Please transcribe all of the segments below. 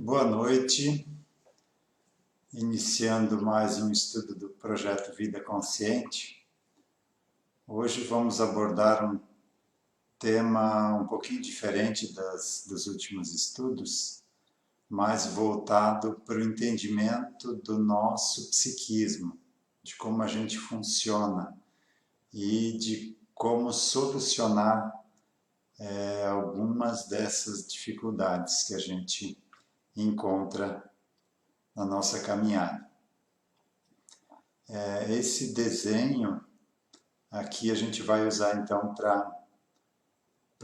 Boa noite, iniciando mais um estudo do projeto Vida Consciente. Hoje vamos abordar um tema um pouquinho diferente dos últimos estudos, mais voltado para o entendimento do nosso psiquismo, de como a gente funciona e de como solucionar algumas dessas dificuldades que a gente encontra na nossa caminhada. Esse desenho aqui a gente vai usar então para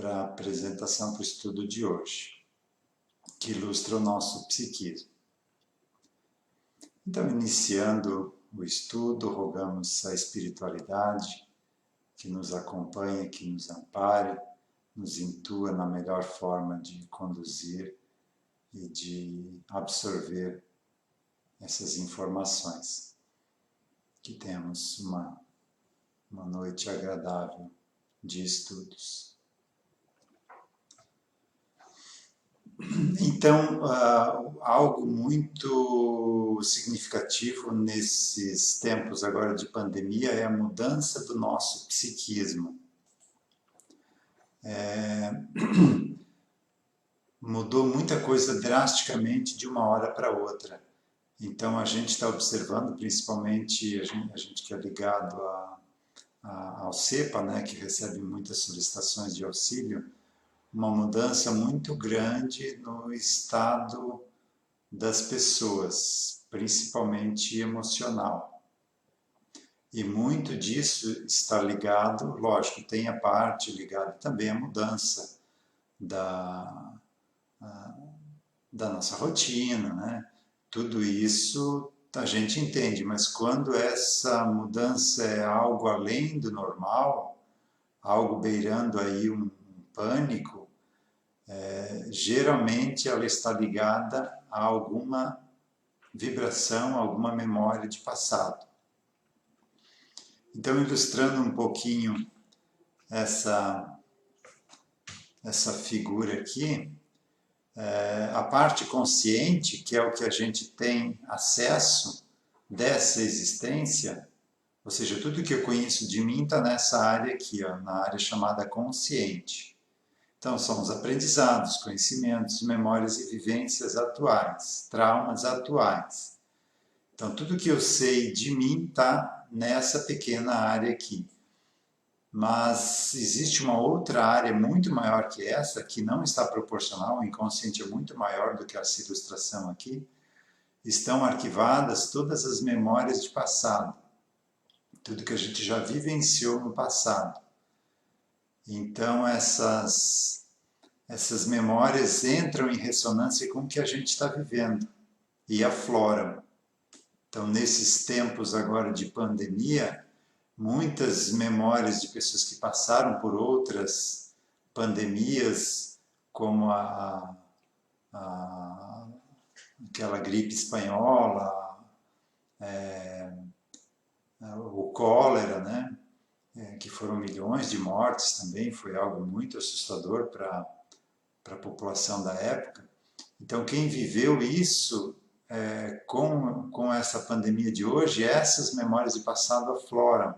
a apresentação, para o estudo de hoje, que ilustra o nosso psiquismo. Então, iniciando o estudo, rogamos a espiritualidade que nos acompanhe, que nos ampare, nos intua na melhor forma de conduzir e de absorver essas informações. Que tenhamos uma noite agradável de estudos. Então, algo muito significativo nesses tempos agora de pandemia é a mudança do nosso psiquismo. Mudou muita coisa drasticamente de uma hora para outra. Então, a gente está observando, principalmente a gente que é ligado ao CEPA, né, que recebe muitas solicitações de auxílio, uma mudança muito grande no estado das pessoas, principalmente emocional. E muito disso está ligado, lógico, tem a parte ligada também à mudança da nossa rotina, né? Tudo isso a gente entende, mas quando essa mudança é algo além do normal, algo beirando aí um pânico, geralmente ela está ligada a alguma vibração, alguma memória de passado. Então, ilustrando um pouquinho essa figura aqui, a parte consciente, que é o que a gente tem acesso dessa existência, ou seja, tudo que eu conheço de mim está nessa área aqui, ó, na área chamada consciente. Então, são os aprendizados, conhecimentos, memórias e vivências atuais, traumas atuais. Então, tudo que eu sei de mim está nessa pequena área aqui. Mas existe uma outra área muito maior que essa, que não está proporcional, o inconsciente é muito maior do que essa ilustração aqui. Estão arquivadas todas as memórias de passado, tudo que a gente já vivenciou no passado. Então essas memórias entram em ressonância com o que a gente está vivendo e afloram. Então, nesses tempos agora de pandemia, muitas memórias de pessoas que passaram por outras pandemias, como aquela gripe espanhola, o cólera, né? Que foram milhões de mortes também, foi algo muito assustador para a população da época. Então, quem viveu isso com essa pandemia de hoje, essas memórias de passado afloram.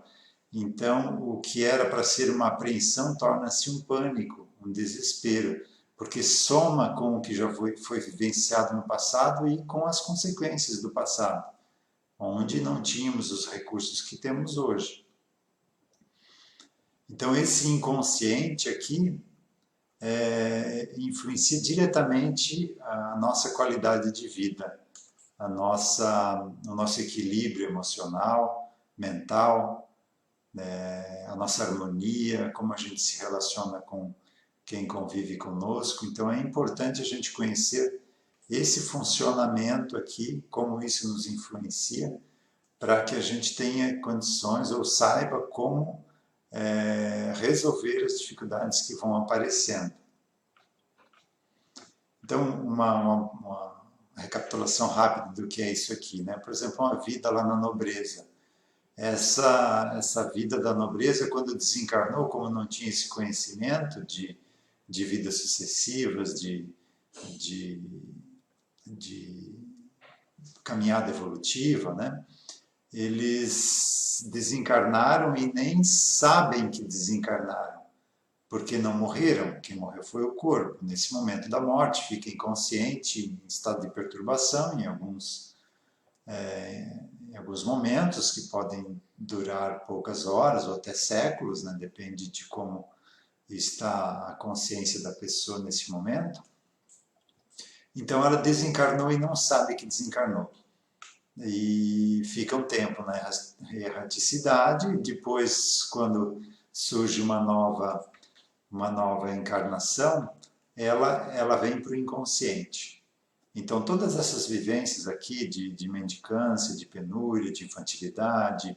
Então, o que era para ser uma apreensão torna-se um pânico, um desespero, porque soma com o que já foi vivenciado no passado e com as consequências do passado, onde não tínhamos os recursos que temos hoje. Então, esse inconsciente aqui influencia diretamente a nossa qualidade de vida, o nosso equilíbrio emocional, mental, a nossa harmonia, como a gente se relaciona com quem convive conosco. Então é importante a gente conhecer esse funcionamento aqui, como isso nos influencia, para que a gente tenha condições ou saiba como resolver as dificuldades que vão aparecendo. Então, uma recapitulação rápida do que é isso aqui, né? Por exemplo, uma vida lá na nobreza. Essa vida da nobreza, quando desencarnou, como não tinha esse conhecimento de vidas sucessivas, de de caminhada evolutiva, né? Eles desencarnaram e nem sabem que desencarnaram, porque não morreram. Quem morreu foi o corpo. Nesse momento da morte, fica inconsciente, em estado de perturbação, em alguns momentos, que podem durar poucas horas ou até séculos, né? Depende de como está a consciência da pessoa nesse momento. Então ela desencarnou e não sabe que desencarnou. E fica um tempo na erraticidade, depois, quando surge uma nova encarnação, ela vem para o inconsciente. Então, todas essas vivências aqui de mendicância, de penúria, de infantilidade,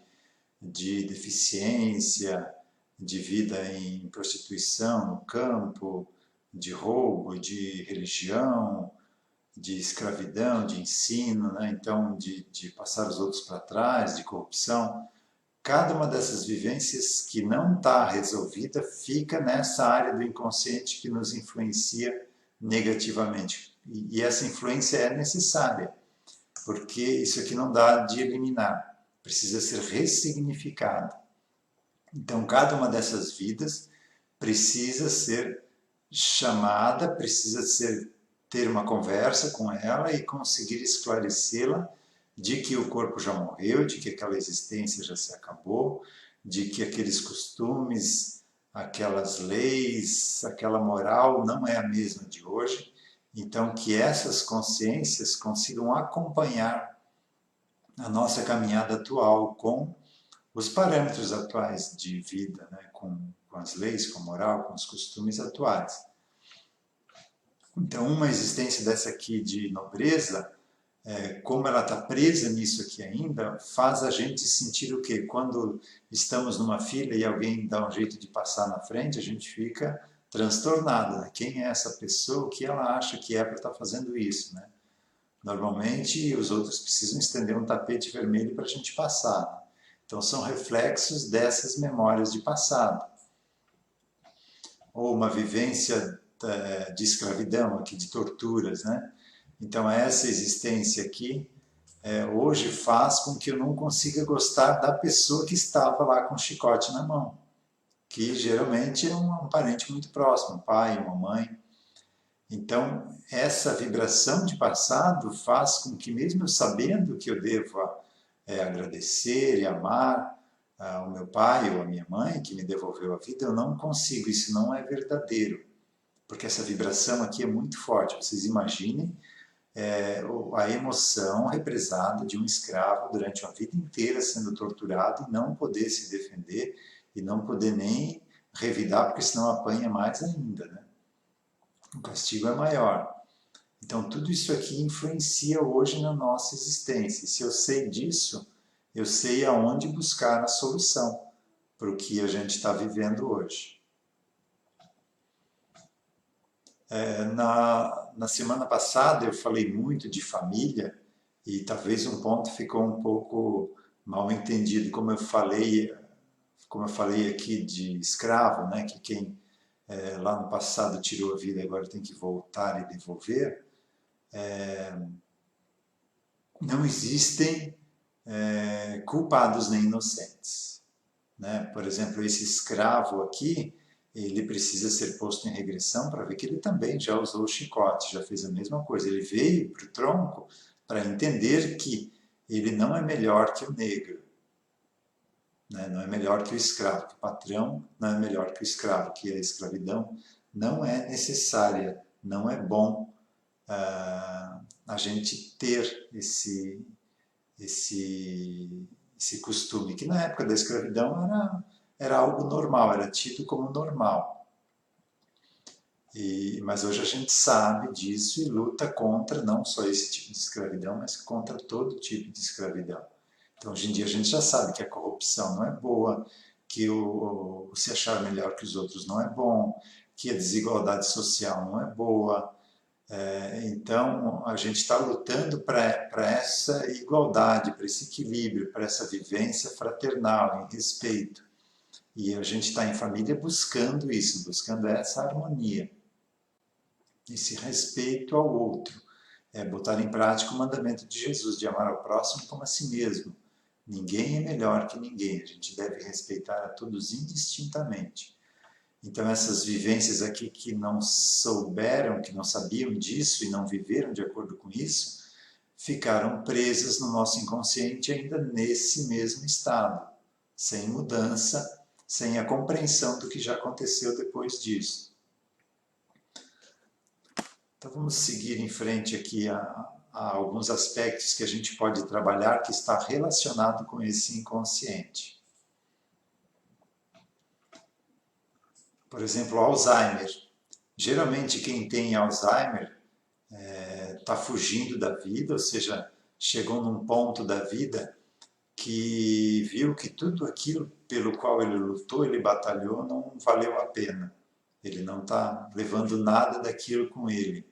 de deficiência, de vida em prostituição no campo, de roubo, de religião, de escravidão, de ensino, né? Então, de passar os outros para trás, de corrupção. Cada uma dessas vivências que não está resolvida fica nessa área do inconsciente que nos influencia negativamente. E essa influência é necessária, porque isso aqui não dá de eliminar, precisa ser ressignificado. Então, cada uma dessas vidas precisa ser chamada, precisa ter uma conversa com ela e conseguir esclarecê-la de que o corpo já morreu, de que aquela existência já se acabou, de que aqueles costumes, aquelas leis, aquela moral não é a mesma de hoje. Então, que essas consciências consigam acompanhar a nossa caminhada atual com os parâmetros atuais de vida, né? com as leis, com a moral, com os costumes atuais. Então, uma existência dessa aqui de nobreza, como ela está presa nisso aqui ainda, faz a gente sentir o quê? Quando estamos numa fila e alguém dá um jeito de passar na frente, a gente fica transtornado, né? Quem é essa pessoa? O que ela acha que é para estar fazendo isso, né? Normalmente, os outros precisam estender um tapete vermelho para a gente passar, né? Então, são reflexos dessas memórias de passado. Ou uma vivência de escravidão, aqui, de torturas, né? Então, essa existência aqui, hoje faz com que eu não consiga gostar da pessoa que estava lá com o chicote na mão, que geralmente é um parente muito próximo, um pai, uma mãe. Então, essa vibração de passado faz com que, mesmo eu sabendo que eu devo agradecer e amar o meu pai ou a minha mãe, que me devolveu a vida, eu não consigo, isso não é verdadeiro, porque essa vibração aqui é muito forte. Vocês imaginem a emoção represada de um escravo durante uma vida inteira sendo torturado e não poder se defender e não poder nem revidar, porque senão apanha mais ainda, né? O castigo é maior. Então, tudo isso aqui influencia hoje na nossa existência. E se eu sei disso, eu sei aonde buscar a solução para o que a gente está vivendo hoje. Na semana passada eu falei muito de família e talvez um ponto ficou um pouco mal entendido, como eu falei aqui de escravo, né, que quem lá no passado tirou a vida agora tem que voltar e devolver. Não existem culpados nem inocentes, né? Por exemplo, esse escravo aqui, ele precisa ser posto em regressão para ver que ele também já usou o chicote, já fez a mesma coisa. Ele veio para o tronco para entender que ele não é melhor que o negro, né? Não é melhor que o escravo, que o patrão não é melhor que o escravo, que a escravidão não é necessária, não é bom a gente ter esse costume, que na época da escravidão era algo normal, era tido como normal. Mas hoje a gente sabe disso e luta contra não só esse tipo de escravidão, mas contra todo tipo de escravidão. Então, hoje em dia a gente já sabe que a corrupção não é boa, que o se achar melhor que os outros não é bom, que a desigualdade social não é boa. Então, a gente está lutando para essa igualdade, para esse equilíbrio, para essa vivência fraternal, em respeito. E a gente está em família buscando isso, buscando essa harmonia, esse respeito ao outro. é botar em prática o mandamento de Jesus, de amar ao próximo como a si mesmo. Ninguém é melhor que ninguém, a gente deve respeitar a todos indistintamente. Então essas vivências aqui que não souberam, que não sabiam disso e não viveram de acordo com isso, ficaram presas no nosso inconsciente ainda nesse mesmo estado, sem mudança, sem a compreensão do que já aconteceu depois disso. Então vamos seguir em frente aqui a alguns aspectos que a gente pode trabalhar que está relacionado com esse inconsciente. Por exemplo, Alzheimer. Geralmente quem tem Alzheimer está fugindo da vida, ou seja, chegou num ponto da vida que viu que tudo aquilo pelo qual ele lutou, ele batalhou, não valeu a pena. Ele não está levando nada daquilo com ele.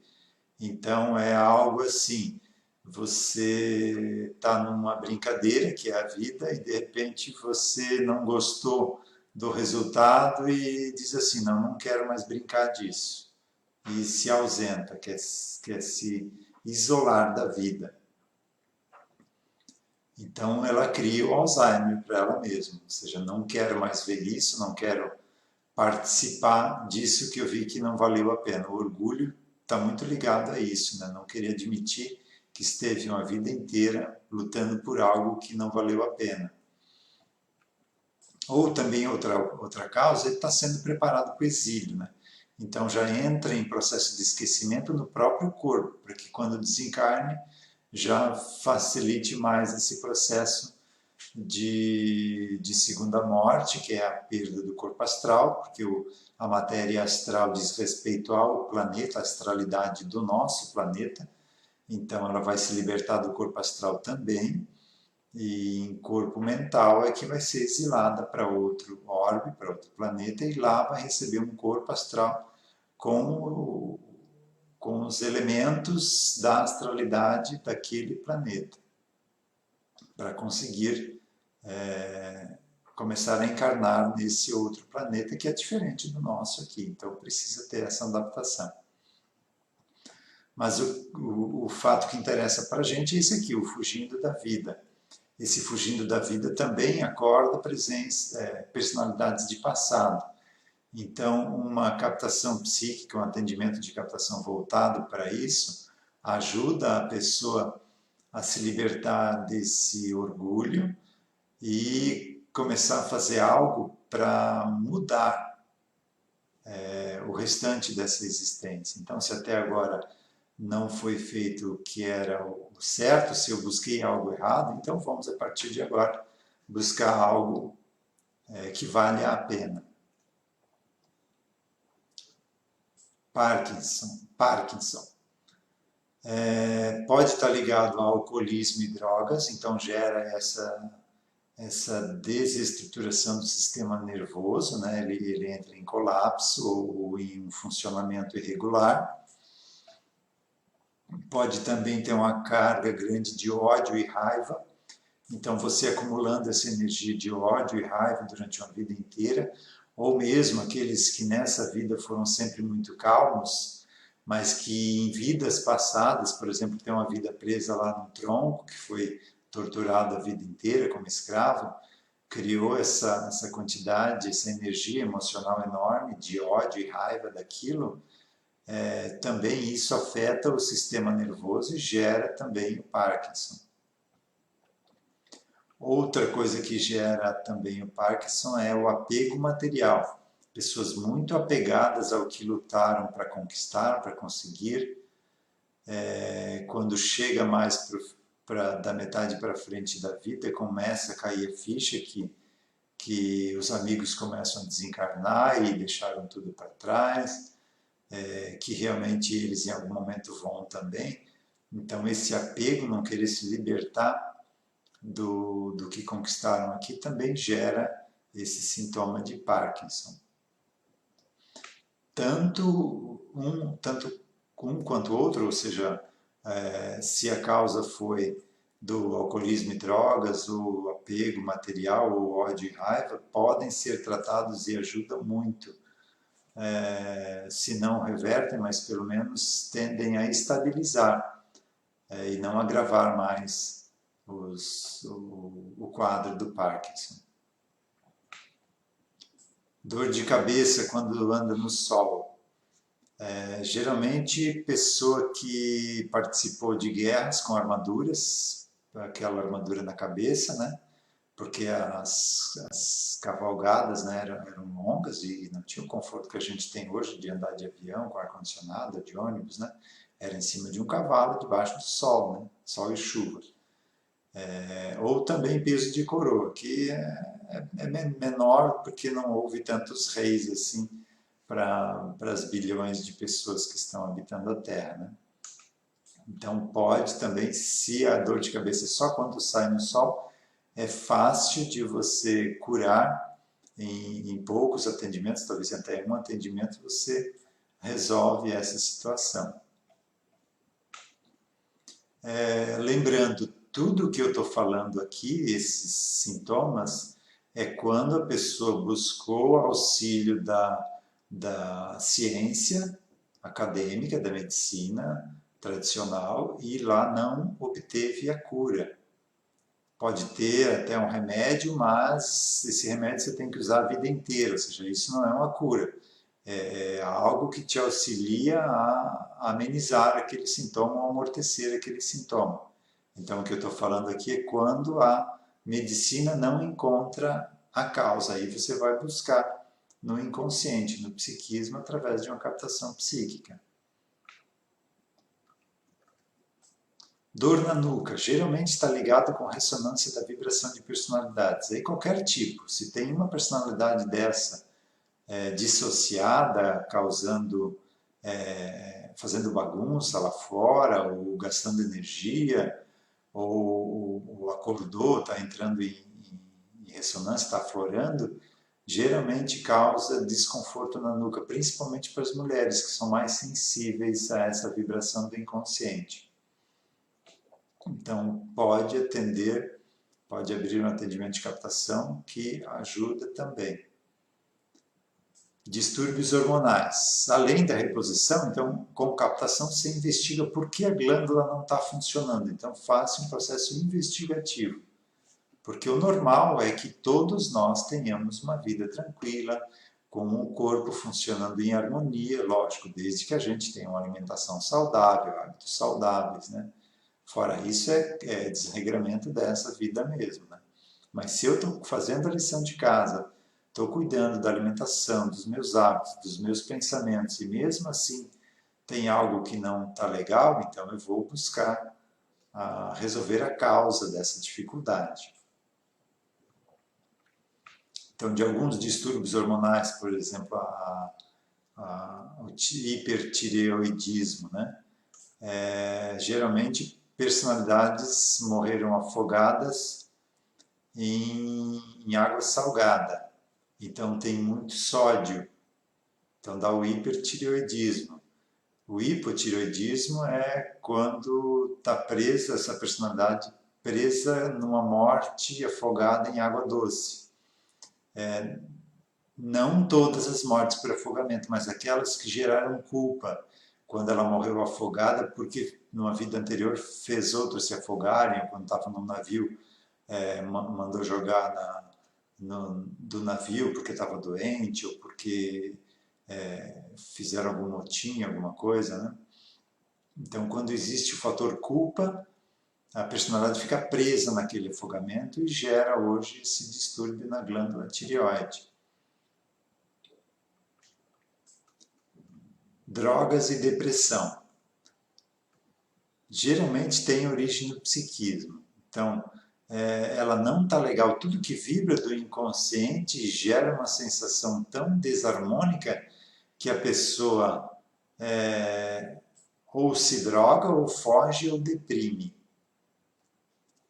Então é algo assim, você está numa brincadeira que é a vida e de repente você não gostou do resultado e diz assim, não quero mais brincar disso. E se ausenta, quer se isolar da vida. Então ela cria o Alzheimer para ela mesma, ou seja, não quero mais ver isso, não quero participar disso que eu vi que não valeu a pena. O orgulho está muito ligado a isso, né? Não querer admitir que esteve uma vida inteira lutando por algo que não valeu a pena. Ou também outra causa, ele está sendo preparado para o exílio, né? Então já entra em processo de esquecimento no próprio corpo, para que quando desencarne já facilite mais esse processo de segunda morte, que é a perda do corpo astral, porque a matéria astral diz respeito ao planeta, a astralidade do nosso planeta, então ela vai se libertar do corpo astral também, e em corpo mental é que vai ser exilada para outro orbe, para outro planeta, e lá vai receber um corpo astral com os elementos da astralidade daquele planeta, para conseguir começar a encarnar nesse outro planeta que é diferente do nosso aqui, então precisa ter essa adaptação. Mas o fato que interessa para a gente é esse aqui, o fugindo da vida. Esse fugindo da vida também acorda personalidades de passado. Então, uma captação psíquica, um atendimento de captação voltado para isso, ajuda a pessoa a se libertar desse orgulho e começar a fazer algo para mudar o restante dessa existência. Então, se até agora não foi feito o que era o certo, se eu busquei algo errado, então vamos, a partir de agora, buscar algo que vale a pena. Parkinson. Pode estar ligado ao alcoolismo e drogas, então gera essa desestruturação do sistema nervoso, né? Ele entra em colapso ou em um funcionamento irregular. Pode também ter uma carga grande de ódio e raiva, então você acumulando essa energia de ódio e raiva durante uma vida inteira, ou mesmo aqueles que nessa vida foram sempre muito calmos, mas que em vidas passadas, por exemplo, tem uma vida presa lá no tronco, que foi torturado a vida inteira como escravo, criou essa quantidade, essa energia emocional enorme de ódio e raiva daquilo, também isso afeta o sistema nervoso e gera também o Parkinson. Outra coisa que gera também o Parkinson é o apego material. Pessoas muito apegadas ao que lutaram para conquistar, para conseguir, quando chega mais da metade para frente da vida, começa a cair a ficha que os amigos começam a desencarnar e deixaram tudo para trás, que realmente eles em algum momento vão também. Então esse apego, não querer se libertar do que conquistaram aqui, também gera esse sintoma de Parkinson. Tanto um quanto o outro, ou seja, se a causa foi do alcoolismo e drogas, o apego material, o ódio e raiva, podem ser tratados e ajudam muito. Se não revertem, mas pelo menos tendem a estabilizar e não agravar mais o quadro do Parkinson. Dor de cabeça quando anda no sol. Geralmente, pessoa que participou de guerras com armaduras, aquela armadura na cabeça, né? Porque as cavalgadas, né, eram longas e não tinha o conforto que a gente tem hoje de andar de avião com ar-condicionado, de ônibus, né? Era em cima de um cavalo, debaixo do sol, né? Sol e chuva. Ou também peso de coroa, que é menor porque não houve tantos reis assim para as bilhões de pessoas que estão habitando a Terra, né? Então pode também, se a dor de cabeça é só quando sai no sol, é fácil de você curar em poucos atendimentos, talvez até em um atendimento você resolve essa situação. Lembrando, tudo que eu estou falando aqui, esses sintomas, é quando a pessoa buscou auxílio da ciência acadêmica, da medicina tradicional, e lá não obteve a cura. Pode ter até um remédio, mas esse remédio você tem que usar a vida inteira, ou seja, isso não é uma cura. É algo que te auxilia a amenizar aquele sintoma ou amortecer aquele sintoma. Então, o que eu estou falando aqui é quando a medicina não encontra a causa. Aí você vai buscar no inconsciente, no psiquismo, através de uma captação psíquica. Dor na nuca, geralmente está ligado com ressonância da vibração de personalidades. Aí qualquer tipo, se tem uma personalidade dessa dissociada, causando, fazendo bagunça lá fora, ou gastando energia, ou acordou, está entrando em ressonância, está aflorando, geralmente causa desconforto na nuca, principalmente para as mulheres, que são mais sensíveis a essa vibração do inconsciente. Então, pode abrir um atendimento de captação que ajuda também. Distúrbios hormonais. Além da reposição, então, com captação, você investiga por que a glândula não está funcionando. Então, faça um processo investigativo. Porque o normal é que todos nós tenhamos uma vida tranquila, com o corpo funcionando em harmonia, lógico, desde que a gente tenha uma alimentação saudável, hábitos saudáveis, né? Fora isso, é desregramento dessa vida mesmo, né? Mas se eu estou fazendo a lição de casa, estou cuidando da alimentação, dos meus hábitos, dos meus pensamentos, e mesmo assim tem algo que não está legal, então eu vou buscar resolver a causa dessa dificuldade. Então, de alguns distúrbios hormonais, por exemplo, o hipertireoidismo, né? Geralmente personalidades morreram afogadas em água salgada. Então tem muito sódio. Então dá o hipertireoidismo. O hipotireoidismo é quando está presa essa personalidade presa numa morte afogada em água doce. Não todas as mortes por afogamento, mas aquelas que geraram culpa, quando ela morreu afogada porque numa vida anterior fez outros se afogarem, ou quando estava num navio mandou jogar do navio porque estava doente, ou porque fizeram algum motim, alguma coisa, né? Então, quando existe o fator culpa, a personalidade fica presa naquele afogamento e gera hoje esse distúrbio na glândula tireoide. Drogas e depressão. Geralmente tem origem no psiquismo. Então, ela não está legal. Tudo que vibra do inconsciente gera uma sensação tão desarmônica que a pessoa ou se droga, ou foge, ou deprime.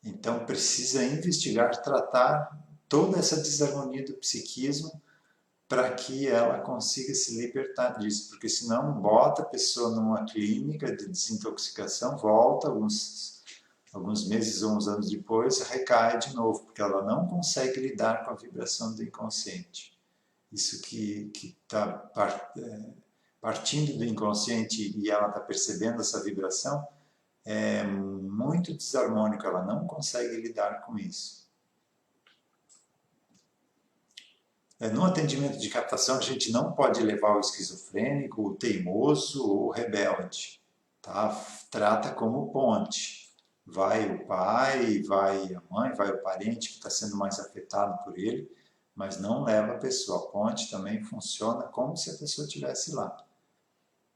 Então, precisa investigar, tratar toda essa desarmonia do psiquismo para que ela consiga se libertar disso, porque senão bota a pessoa numa clínica de desintoxicação, volta alguns meses ou uns anos depois, recai de novo, porque ela não consegue lidar com a vibração do inconsciente. Isso que está partindo do inconsciente e ela está percebendo essa vibração, é muito desarmônico, ela não consegue lidar com isso. No atendimento de captação, a gente não pode levar o esquizofrênico, o teimoso ou o rebelde. Tá? Trata como ponte. Vai o pai, vai a mãe, vai o parente que está sendo mais afetado por ele, mas não leva a pessoa. A ponte também funciona como se a pessoa estivesse lá.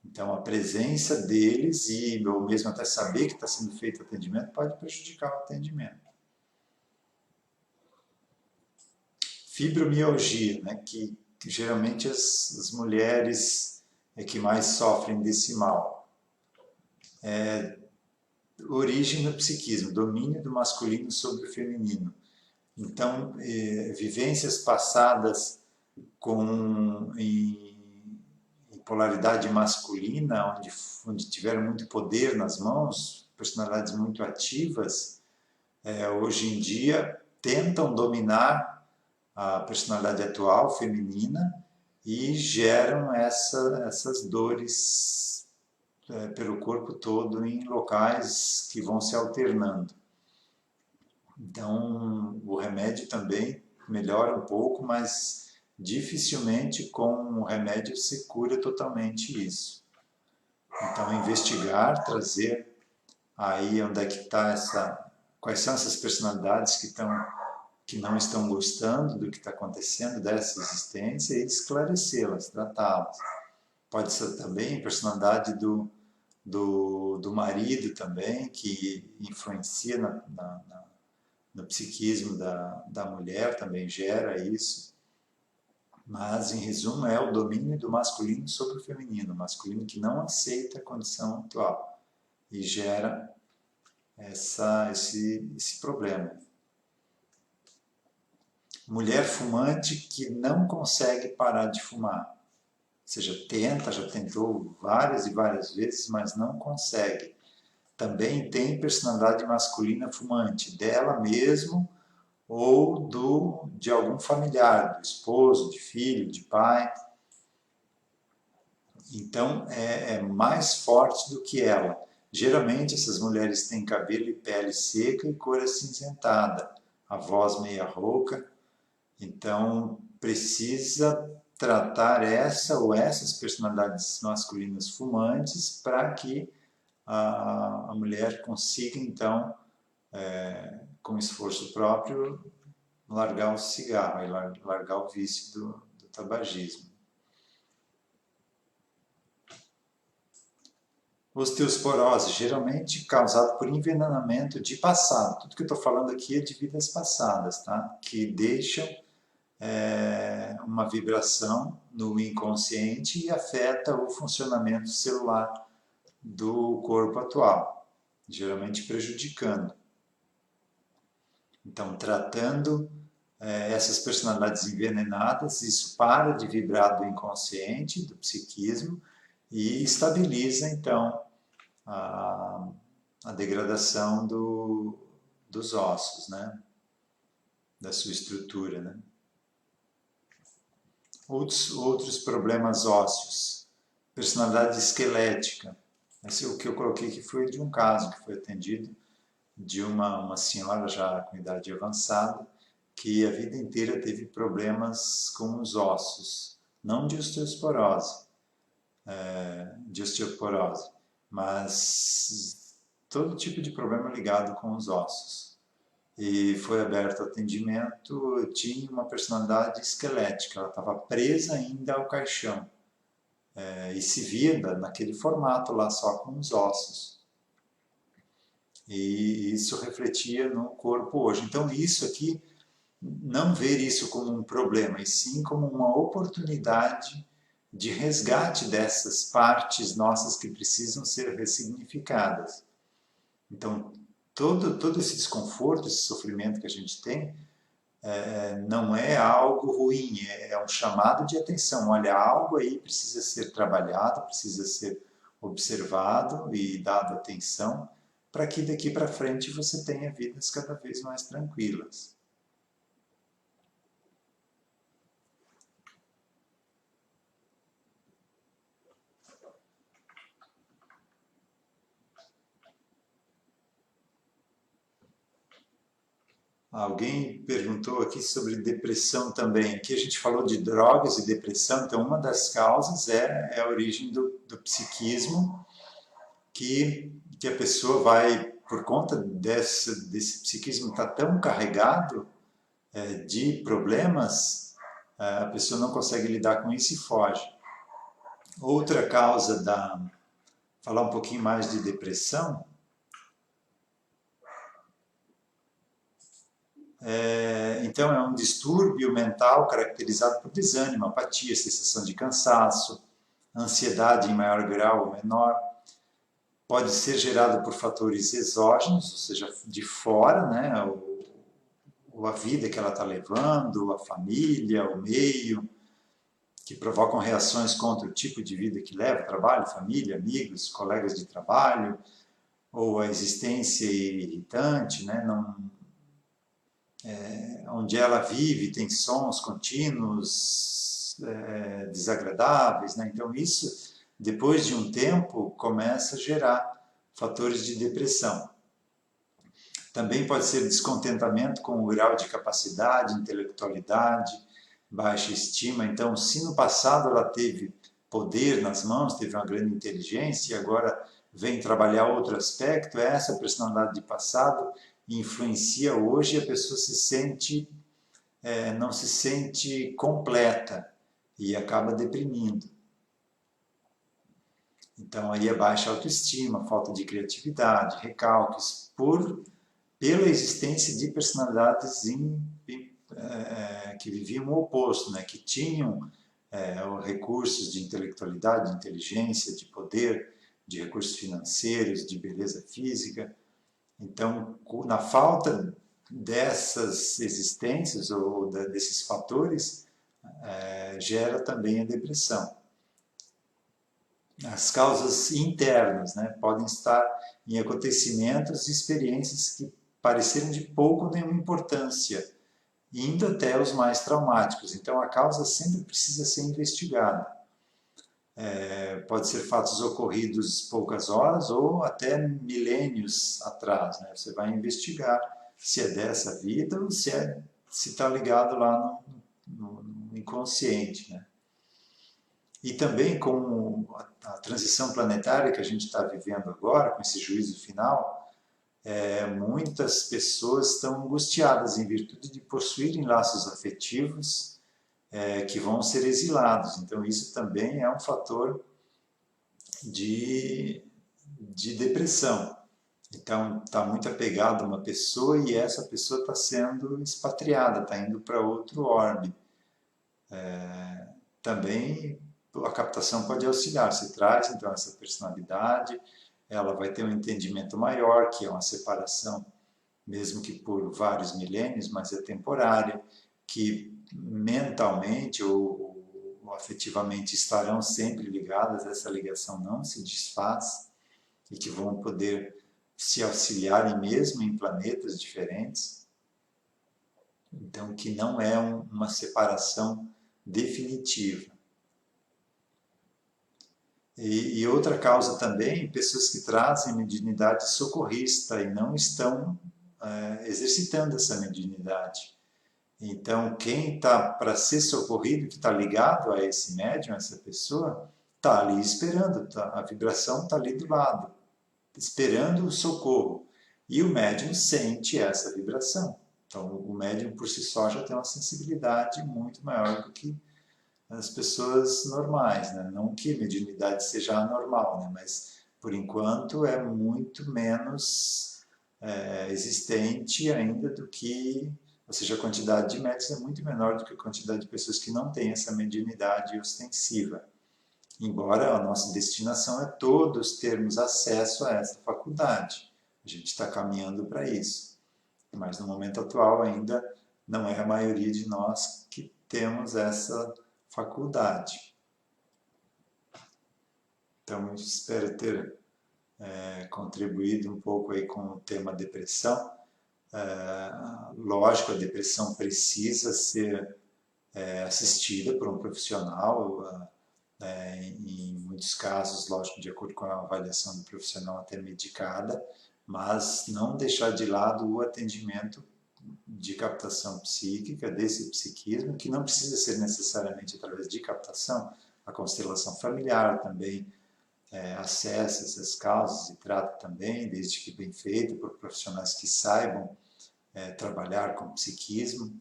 Então, a presença deles e ou mesmo até saber que está sendo feito o atendimento pode prejudicar o atendimento. Fibromialgia, né, que geralmente as mulheres é que mais sofrem desse mal. Origem do psiquismo, domínio do masculino sobre o feminino. Então, vivências passadas em polaridade masculina, onde tiveram muito poder nas mãos, personalidades muito ativas, hoje em dia tentam dominar a personalidade atual feminina e geram essas dores pelo corpo todo em locais que vão se alternando. Então, o remédio também melhora um pouco, mas dificilmente com o remédio se cura totalmente isso. Então, investigar, trazer aí onde é que está quais são essas personalidades que não estão gostando do que está acontecendo dessa existência e esclarecê-las, tratá-las. Pode ser também a personalidade do marido também, que influencia no psiquismo da mulher, também gera isso. Mas, em resumo, é o domínio do masculino sobre o feminino, o masculino que não aceita a condição atual e gera esse problema. Mulher fumante que não consegue parar de fumar. Ou seja, já tentou várias e várias vezes, mas não consegue. Também tem personalidade masculina fumante, dela mesmo ou de algum familiar, do esposo, de filho, de pai. Então, é mais forte do que ela. Geralmente, essas mulheres têm cabelo e pele seca e cor acinzentada, a voz meia rouca. Então, precisa tratar essa ou essas personalidades masculinas fumantes para que a mulher consiga, então, com esforço próprio, largar o cigarro, largar o vício do tabagismo. Osteosporose, geralmente causado por envenenamento de passado. Tudo que eu estou falando aqui é de vidas passadas, tá? Que deixam uma vibração no inconsciente e afeta o funcionamento celular do corpo atual, geralmente prejudicando. Então, tratando essas personalidades envenenadas, isso para de vibrar do inconsciente, do psiquismo, e estabiliza, então, a degradação dos ossos, né? Da sua estrutura, né? Outros problemas ósseos, personalidade esquelética. Esse, o que eu coloquei aqui foi de um caso que foi atendido de uma senhora já com idade avançada que a vida inteira teve problemas com os ossos, não de osteoporose, mas todo tipo de problema ligado com os ossos. E foi aberto atendimento, tinha uma personalidade esquelética, ela estava presa ainda ao caixão e se via naquele formato lá só com os ossos. E isso refletia no corpo hoje. Então isso aqui, não ver isso como um problema, e sim como uma oportunidade de resgate dessas partes nossas que precisam ser ressignificadas. Então, todo esse desconforto, esse sofrimento que a gente tem, não é algo ruim, é um chamado de atenção. Olha, algo aí precisa ser trabalhado, precisa ser observado e dado atenção, para que daqui para frente você tenha vidas cada vez mais tranquilas. Alguém perguntou aqui sobre depressão também. Aqui a gente falou de drogas e depressão, então uma das causas é a origem do psiquismo, que a pessoa vai, por conta desse psiquismo estar tão carregado de problemas, a pessoa não consegue lidar com isso e foge. Outra causa falar um pouquinho mais de depressão, então é um distúrbio mental caracterizado por desânimo, apatia, sensação de cansaço, ansiedade em maior grau ou menor, pode ser gerado por fatores exógenos, ou seja, de fora, né, ou a vida que ela está levando, a família, o meio, que provocam reações contra o tipo de vida que leva, trabalho, família, amigos, colegas de trabalho, ou a existência irritante, né, onde ela vive tem sons contínuos desagradáveis, né, então isso, depois de um tempo, começa a gerar fatores de depressão. Também pode ser descontentamento com o grau de capacidade, intelectualidade, baixa estima. Então, se no passado ela teve poder nas mãos, teve uma grande inteligência e agora vem trabalhar outro aspecto, essa personalidade de passado influencia hoje e a pessoa não se sente completa e acaba deprimindo. Então, aí é baixa autoestima, falta de criatividade, recalques, pela existência de personalidades que viviam o oposto, né? Que tinham recursos de intelectualidade, de inteligência, de poder, de recursos financeiros, de beleza física. Então, na falta dessas existências ou desses fatores, gera também a depressão. As causas internas, né, podem estar em acontecimentos e experiências que pareceram de pouco ou nenhuma importância, indo até os mais traumáticos. Então, a causa sempre precisa ser investigada. Pode ser fatos ocorridos poucas horas ou até milênios atrás. Né? Você vai investigar se é dessa vida ou se está ligado lá no inconsciente. Né? E também com a transição planetária que a gente está vivendo agora, com esse juízo final, muitas pessoas estão angustiadas em virtude de possuírem laços afetivos que vão ser exilados. Então, isso também é um fator de depressão. Então, está muito apegado a uma pessoa e essa pessoa está sendo expatriada, está indo para outro orbe. Também a captação pode auxiliar, se traz então essa personalidade, ela vai ter um entendimento maior, que é uma separação, mesmo que por vários milênios, mas é temporária, que mentalmente ou afetivamente estarão sempre ligadas, essa ligação não se desfaz e que vão poder se auxiliarem mesmo em planetas diferentes. Então, que não é uma separação definitiva. E outra causa também, pessoas que trazem mediunidade socorrista e não estão exercitando essa mediunidade. Então, quem está para ser socorrido, que está ligado a esse médium, a essa pessoa, está ali esperando, a vibração está ali do lado, esperando o socorro. E o médium sente essa vibração. Então, o médium por si só já tem uma sensibilidade muito maior do que as pessoas normais, né? Não que a mediunidade seja anormal, né? Mas por enquanto é muito menos existente ainda do que, ou seja, a quantidade de médicos é muito menor do que a quantidade de pessoas que não têm essa mediunidade ostensiva. Embora a nossa destinação é todos termos acesso a essa faculdade. A gente está caminhando para isso. Mas no momento atual ainda não é a maioria de nós que temos essa faculdade. Então, espero ter contribuído um pouco aí com o tema depressão. Lógico, a depressão precisa ser assistida por um profissional, em muitos casos, lógico, de acordo com a avaliação do profissional, até medicada, mas não deixar de lado o atendimento de captação psíquica, desse psiquismo, que não precisa ser necessariamente através de captação. A constelação familiar também acessa essas causas e trata também, desde que bem feito, por profissionais que saibam trabalhar com psiquismo,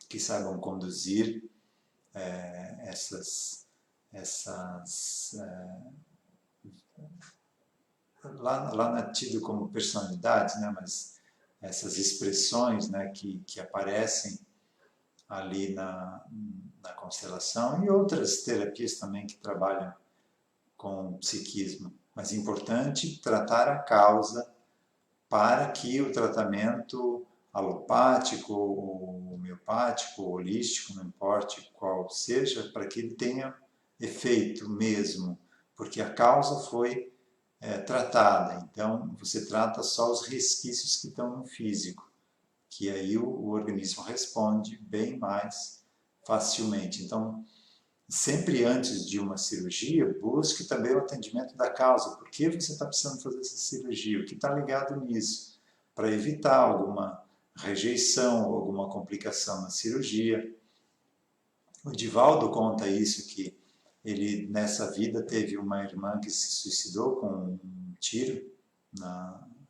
que saibam conduzir lá não é tido como personalidades, né, mas essas expressões, né, que aparecem ali na constelação, e outras terapias também que trabalham com psiquismo. Mas é importante tratar a causa para que o tratamento alopático, homeopático, holístico, não importe qual seja, para que ele tenha efeito mesmo, porque a causa foi tratada. Então, você trata só os resquícios que estão no físico, que aí o organismo responde bem mais facilmente. Então, sempre antes de uma cirurgia, busque também o atendimento da causa. Por que você está precisando fazer essa cirurgia? O que está ligado nisso? Para evitar alguma rejeição ou alguma complicação na cirurgia. O Divaldo conta isso, que ele nessa vida teve uma irmã que se suicidou com um tiro,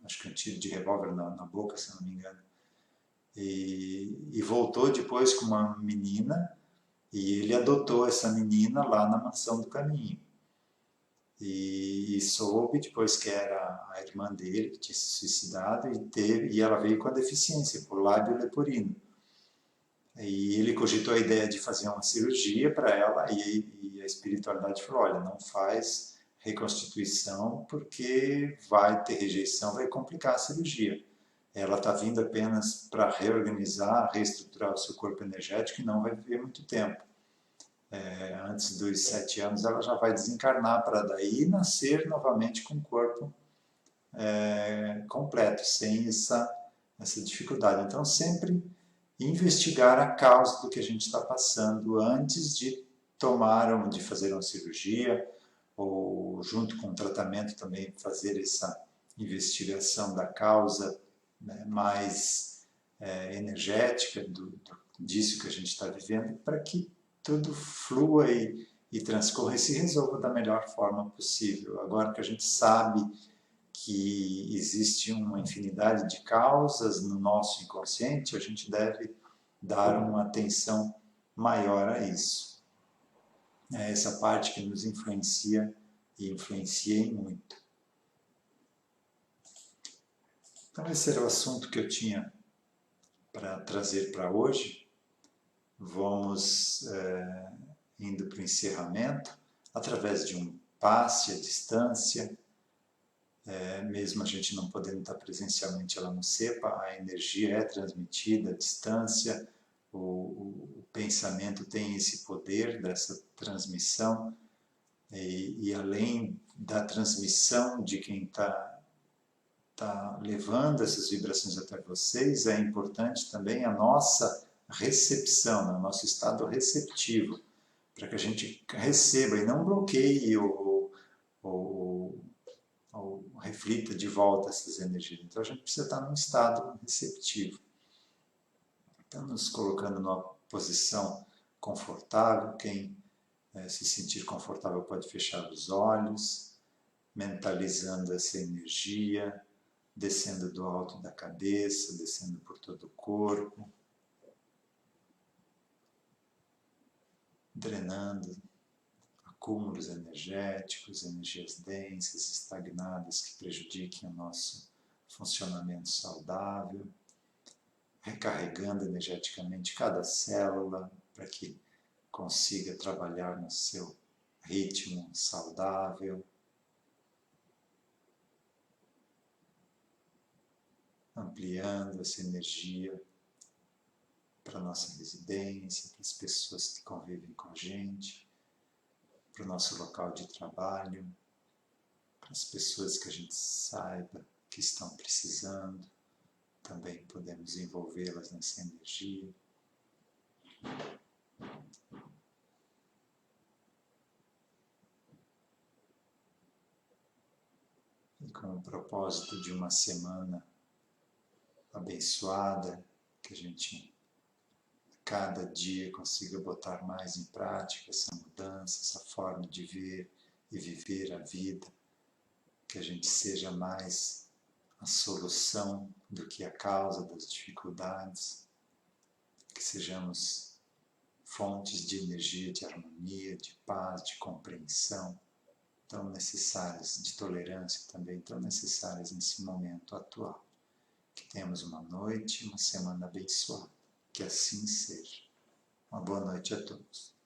acho que um tiro de revólver na boca, se não me engano. E voltou depois com uma menina, e ele adotou essa menina lá na Mansão do Caminho. E soube depois que era a irmã dele que tinha se suicidado, e ela veio com a deficiência, por lábio leporino. E ele cogitou a ideia de fazer uma cirurgia para ela, e a espiritualidade falou, olha, não faz reconstituição porque vai ter rejeição, vai complicar a cirurgia. Ela está vindo apenas para reorganizar, reestruturar o seu corpo energético e não vai viver muito tempo. Antes dos 7 anos ela já vai desencarnar para daí nascer novamente com o corpo completo, sem essa dificuldade. Então sempre investigar a causa do que a gente está passando antes de de fazer uma cirurgia, ou junto com o tratamento também fazer essa investigação da causa, né, mais energética disso que a gente está vivendo, para que tudo flua e transcorra e se resolva da melhor forma possível. Agora que a gente sabe que existe uma infinidade de causas no nosso inconsciente, a gente deve dar uma atenção maior a isso. É essa parte que nos influencia e influencia muito. Então esse era o assunto que eu tinha para trazer para hoje. Vamos indo para o encerramento, através de um passe à distância, mesmo a gente não podendo estar presencialmente lá no CEPA, a energia é transmitida à distância, o pensamento tem esse poder dessa transmissão, e além da transmissão de quem está levando essas vibrações até vocês, é importante também a nossa recepção, o nosso estado receptivo, para que a gente receba e não bloqueie ou reflita de volta essas energias. Então a gente precisa estar num estado receptivo. Então, nos colocando numa posição confortável, quem se sentir confortável pode fechar os olhos, mentalizando essa energia, descendo do alto da cabeça, descendo por todo o corpo, drenando acúmulos energéticos, energias densas, estagnadas que prejudiquem o nosso funcionamento saudável, recarregando energeticamente cada célula para que consiga trabalhar no seu ritmo saudável, ampliando essa energia para a nossa residência, para as pessoas que convivem com a gente, para o nosso local de trabalho, para as pessoas que a gente saiba que estão precisando, também podemos envolvê-las nessa energia. E com o propósito de uma semana abençoada, que a gente cada dia consiga botar mais em prática essa mudança, essa forma de ver e viver a vida, que a gente seja mais a solução do que a causa das dificuldades, que sejamos fontes de energia, de harmonia, de paz, de compreensão, tão necessárias, de tolerância também, tão necessárias nesse momento atual. Que tenhamos uma noite, uma semana abençoada. Que assim seja. Uma boa noite a todos.